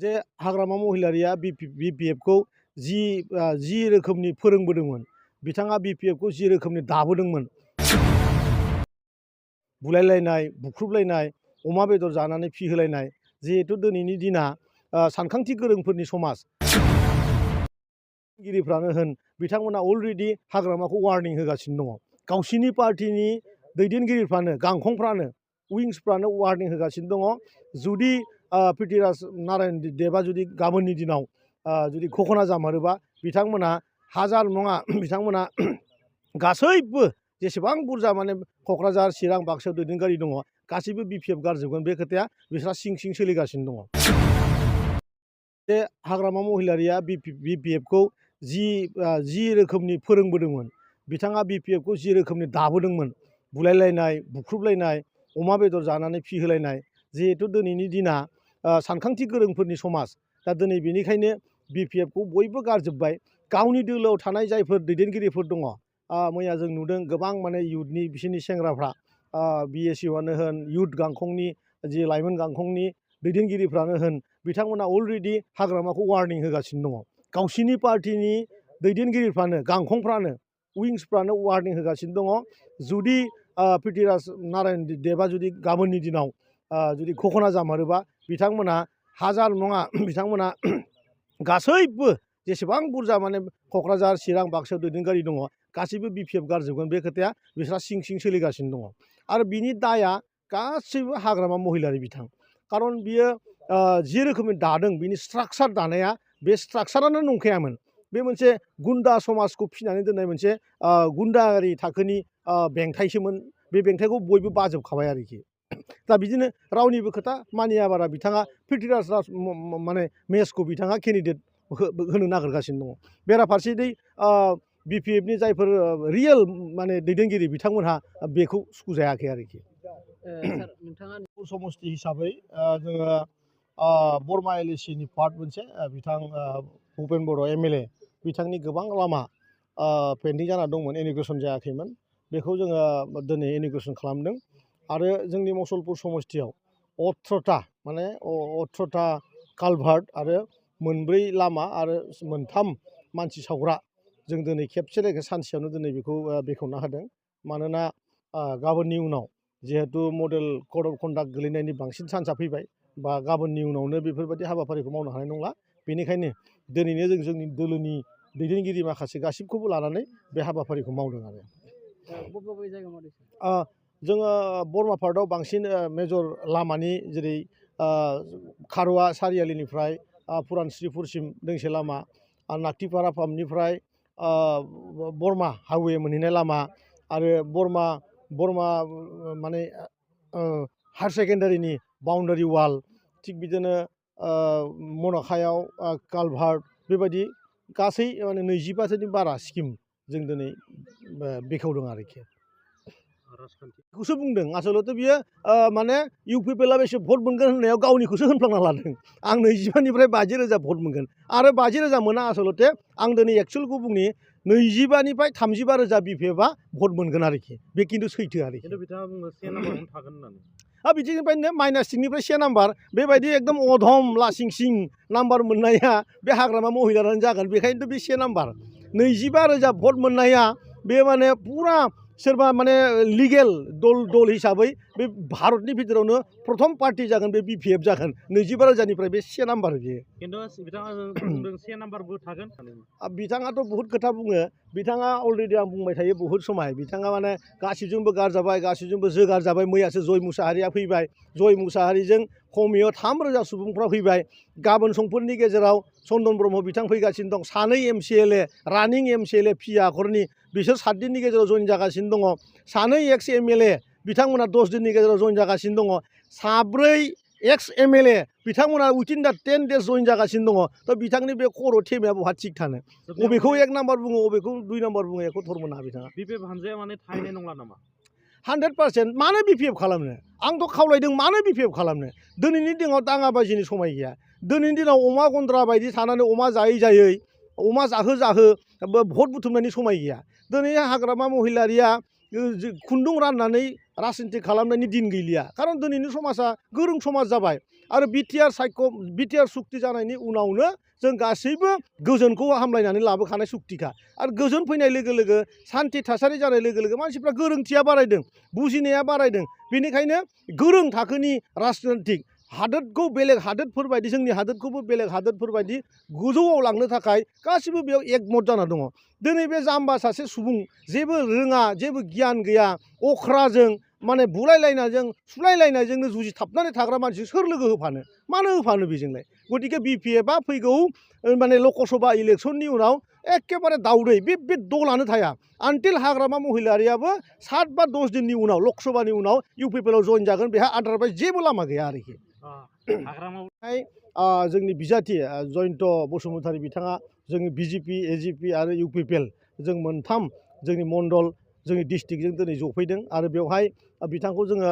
जे हाग्रामा महिलारिया बिपिएफखौ जि रोखोमनि फोरोंबोदोंमोन, बिथाङा बिपिएफखौ जि रोखोमनि दाबोदोंमोन, बुलायलायनाय, बुख्रुबलायनाय, अमा बेदर जानानै फिहोलायनाय, जिहेथु दिनैनि दिना सानखांथि गोरोंफोरनि समाज गिरिफ्रानो होन बिथांमोना अलरेडि हाग्रामाखौ वार्निं होगासिनो दङ। गावसिनि पार्टिनि दैदेनगिरिफ्रानो गांखंफ्रानो उइंसफ्रानो वार्निं होगासिनो दङ। जुदि पृथ्वीराज नारायण देबा जुदि गाबोननि दिनाव जुदि घोषणा जामारोबा बिथांमोना हाजार नङा बिथांमोना गासैबो जेसेबां बुरजा माने क'क्राझार चिरां बाक्सायाव दैदेनगिरि दङ गासैबो बिपिएफ गारजोबगोन, बे खोथाया बिस्रा सिं सिं सोलिगासिनो दङ। जे हाग्रामा महिलारिया बिपिएफखौ जि रोखोमनि फोरोंबोदोंमोन, बिथाङा बिपिएफखौ जि रोखोमनि दाबोदोंमोन, बुलायलायनाय, बुख्रुबलायनाय, अमा बेदर जानानै फिहोलायनाय, जिहेथु दिनैनि दिना सानखांथि गोरोंफोरनि समाज, दा दिनै बेनिखायनो बिपिएफखौ बयबो गारजोब्बाय। गावनि दोलोआव थानाय जायफोर दैदेनगिरिफोर दङ, मैया जों नुदों गोबां माने इयुथनि बिसोरनि सेंग्राफ्रा बिएसइउआनो होन, इयुथ गांखंनि जि लाइमोन गांखंनि दैदेनगिरिफ्रानो होन, बिथांमोना अलरेडि हाग्रामाखौ वार्निं होगासिनो दङ। गावसिनि पार्टिनि दैदेनगिरिफ्रानो गांखंफ्रानो उइंसफ्रानो वार्निं होगासिनो दङ। जुदि पृथ्वीराज नारायण देबा जुदि गाबोननि दिनाव जुदि घोषणा जामारोबा बिथांमोना हाजार नङा बिथांमोना गासैबो जेसेबां बुरजा माने क'क्राझार चिरां बाक्सायाव दैदेनगिरि दङ गासैबो बिपिएफ गारजोबगोन, बे खोथाया बिस्रा सिं सिं सोलिगासिनो दङ। आरो बिनि दाया गासैबो हाग्रामा महिलारि बिथां, खारन बियो जि रोखोमनि दादों बिनि स्ट्राक्चार दानाया बे स्ट्राक्चारानो नंखायामोन। बे मोनसे गुन्दा समाजखौ फिनानै दोननाय मोनसे गुन्दायारि थाखोनि बेंथाइसोमोन। बे बेंथाइखौ बयबो बाजोबखाबाय आरोखि। दा बिदिनो रावनिबो खोथा मानियाबारा बिथाङा पृथ्वीराज माने मेसखौ बिथाङा केन्डिडेट होनो नागिरगासिनो दङ। बेराफारसेयै बिपिएफनि जायफोर रियेल माने दैदेनगिरि बिथांमोनहा बेखौ सुखुजायाखै आरोखि। समस्ति हिसाबै जोङो बरमा एलएसिनि पार्ट मोनसे बिथां भुपेन बर' एमएलए बिथांनि गोबां लामा पेन्डिं जाना दंमोन, इनिग्रेसन जायाखैमोन, बेखौ जोङो दिनै इनिग्रेसन खालामदों। आरो जोंनि मुसलपुर समस्तियाव 18टा कालभार्ट आरो 4 लामा आरो 3 मानसि सावग्रा जों दिनै खेबसे लेखे सानसेयावनो दिनै बेखौ बेखेवना होदों। मानोना गाबोननि उनाव जिहेतु मडेल कड अफ कन्डाक्ट गोलैनायनि बांसिन चान्सआ फैबाय, बा गाबोननि उनावनो बेफोरबायदि हाबाफारिखौ मावनो हानाय नंला। बेनिखायनो दिनैनो जों जोंनि दोलोनि दैदेनगिरि माखासे गासिबखौबो लानानै बे हाबाफारिखौ मावदों आरो। जोङो बरमा पार्टआव बांसिन मेजर लामानि जेरै खारुवा सारियालिनिफ्राय पुरानस्रिपुरसिम दोंसे लामा, नाक्टिपारा पाम्पनिफ्राय बरमा हाइवे मोनहैनाय लामा, आरो बरमा माने हायार सेकेन्डारिनि बाउन्डारि वाल, थिग बिदिनो मन'खायाव कालभार्ट, बेबायदि गासै माने 25 बारा स्किम जों दिनै बेखेवदों आरोखि। राजखान्थिखौसो बुंदों आसलथे बियो माने इउपिपिएलआ बेसे भट मोनगोन होननायाव गावनिखौसो होनफ्लांना लादों। आं 25निफ्राय 50,000 भट मोनगोन, आरो 50,000 मोना। आसलथे आं दिनै एक्सुवेलखौ बुंनि 25निफ्राय 35,000 बिपिएफआ भट मोनगोन आरोखि। बे खिन्थु सैथो आरोखि। बिथाङा बुङो 1 नाम्बारावनो थागोन होननानै। बिदिनिफ्रायनो -3निफ्राय 1 नाम्बार, बेबायदि एकदम अधम लासिं सिं नाम्बार मोननाया बे हाग्रामा महिलारानो जागोन। बेखायनोथ' बे 1 नाम्बार 25,000 भट मोननाया बे माने पुरा सोरबा माने लिगेल दल हिसाबै बे भारतनि भितरावनो प्रथम पार्टि जागोन, बे बिपिएफ जागोन। 25,000निफ्राय बे 1 नाम्बार बियो। खिन्थु बिथाङा बुंदों 1 नाम्बारबो थागोन। बिथाङाथ' बहुद खोथा बुङो। बिथाङा अलरेडि आं बुंबाय थायो बहुद समाय, बिथाङा माने गासिबजोंबो गारजाबाय, गासिबजोंबो जोगारजाबाय। मैयासो जय मुसाहारिया फैबाय, जय मुसाहारिजों खमैबो 3,000 सुबुंफ्रा फैबाय। गाबोन समफोरनि गेजेराव चन्दन ब्रह्म बिथां फैगासिनो दं। 2 एमसिएलए रानिं एमसिएलए पि आखरनि, बिसोर 7 दिननि गेजेराव जइन जागासिनो दङ। 2 एक्स एमएलए बिथांमोना 10 दिननि गेजेराव जइन जागासिनो दङ। 4 एक्स एमएलए बिथांमोना उइथिन दा 10 डेज जइन जागासिनो दङ। थ' बिथांनि बे खर' थेमाया बहा थिग थानो? अबेखौ 1 नाम्बार बुङो, अबेखौ 2 नाम्बार बुङो, एखौ थर मोना बिथाङा। बिपिएफ हानजाया माने थाहैनाय नंला नामा? 100% मानो बिपिएफ खालामनो? आंथ' खावलायदों मानो बिपिएफ खालामनो? दिनैनि दिनाव दाङाबाजिनि समाय गैया। दिनैनि दिनाव अमा गन्द्रा बायदि थानानै अमा जायै अमा जाहो भट बुथुमनायनि समाय गैया। दिनै हाग्रामा महिलारिया खुन्दुं राननानै राजनिति खालामनायनि दिन गैलिया खारन दिनैनि समाजा गोरों समाज जाबाय आरो बिटिआर सुक्ति जानायनि उनावनो जों गासैबो गोजोनखौ हामलायनानै लाबोखानाय सुक्तिखा आरो गोजोन फैनाय लोगो लोगो सान्ति थासारि जानाय लोगो लोगो मानसिफ्रा गोरोंथिया बारायदों बुजिनाया बारायदों बेनिखायनो गोरों थाखोनि राजनितिक हादोरखौ बेलेग हादोरफोरबायदि जोंनि हादोरखौबो बेलेग हादोरफोरबायदि गोजौआव लांनो थाखाय गासिबो बेयाव एकमत जाना दङ दिनै बे जाम्बा सासे सुबुं जेबो रोङा जेबो गियान गैया अख्राजों माने बुलायलायनायजों सुलायलायनायजोंनो जुजिथाबनानै थाग्रा मानसि सोर लोगो होफानो मानो होफानो बेजोंलाय गतिके बिपिएफआ फैगौ माने लकसभा इलेक्सननि उनाव एखेबारे दावदै बे दलानो थाया आनटिल हाग्रामा महिलारियाबो 7 बा 10 दिननि उनाव लकसभानि उनाव इउपिपिएलआव जइन जागोन बेहा आदारवाइज जेबो लामा गैया आरोखि जोंनि बिजाथि जयन्त बसुमतारी बिथाङा जोंनि बिजेपि एजिपि आरो इउपिपिएल जों मोनथाम जोंनि मण्डल जोंनि डिस्ट्रिक्टजों दिनै जफैदों आरो बेवहाय बिथांखौ जोङो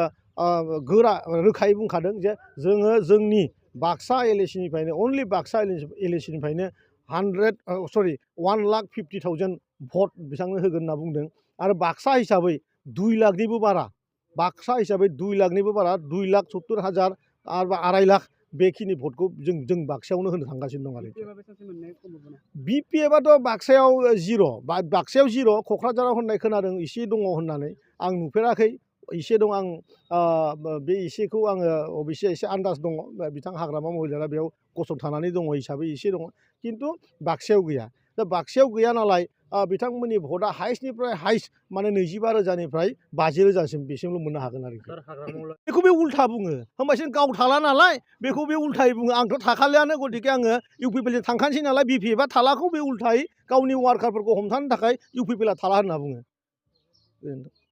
गोरा रोखायै बुंखादों जे जोङो जोंनि बाक्सा एलएसिनिफ्रायनो अनलि बाक्सा एलएसिनिफ्रायनो 1,50,000 भट बिथांनो होगोन होनना बुंदों आरो बाक्सा हिसाबै 2 लाखनिबो बारा बाक्सा हिसाबै 2 लाखनिबो बारा 2,70,000 आरो 2.5 लाख बेखिनि भटखौ जों बाक्सायावनो होनो थांगासिनो दं आरो बिपिएफआथ' बाक्सायाव जिर' बाक्सायाव जिर' क'क्राझाराव होननाय खोनादों एसे दङ होननानै आं नुफेराखै एसे दं आं बे एसेखौ आङो अबयसे एसे आन्दाज दङ बिथां हाग्रामा महिलारिया बेयाव गसंथानानै दङ हिसाबै एसे दङ खिन्थु बाक्सायाव गैया दा बाक्सायाव गैया नालाय बिथांमोननि भटआ हाइस्टनिफ्राय हाइस्ट माने 25,000निफ्राय 50,000सिम बेसिमल' मोननो हागोन आरोखि बेखौ बे उल्था बुङो होमबासो गाव थाला नालाय बेखौ बे उल्थायै बुङो आंथ' थाखालियानो गतिके आङो इउपिपिएलजों थांखानोसै नालाय बिपिएफआ थालाखौ बे उल्थायै गावनि वार्कारफोरखौ हमथानो थाखाय इउपिपिएलआ थाला होनना बुङो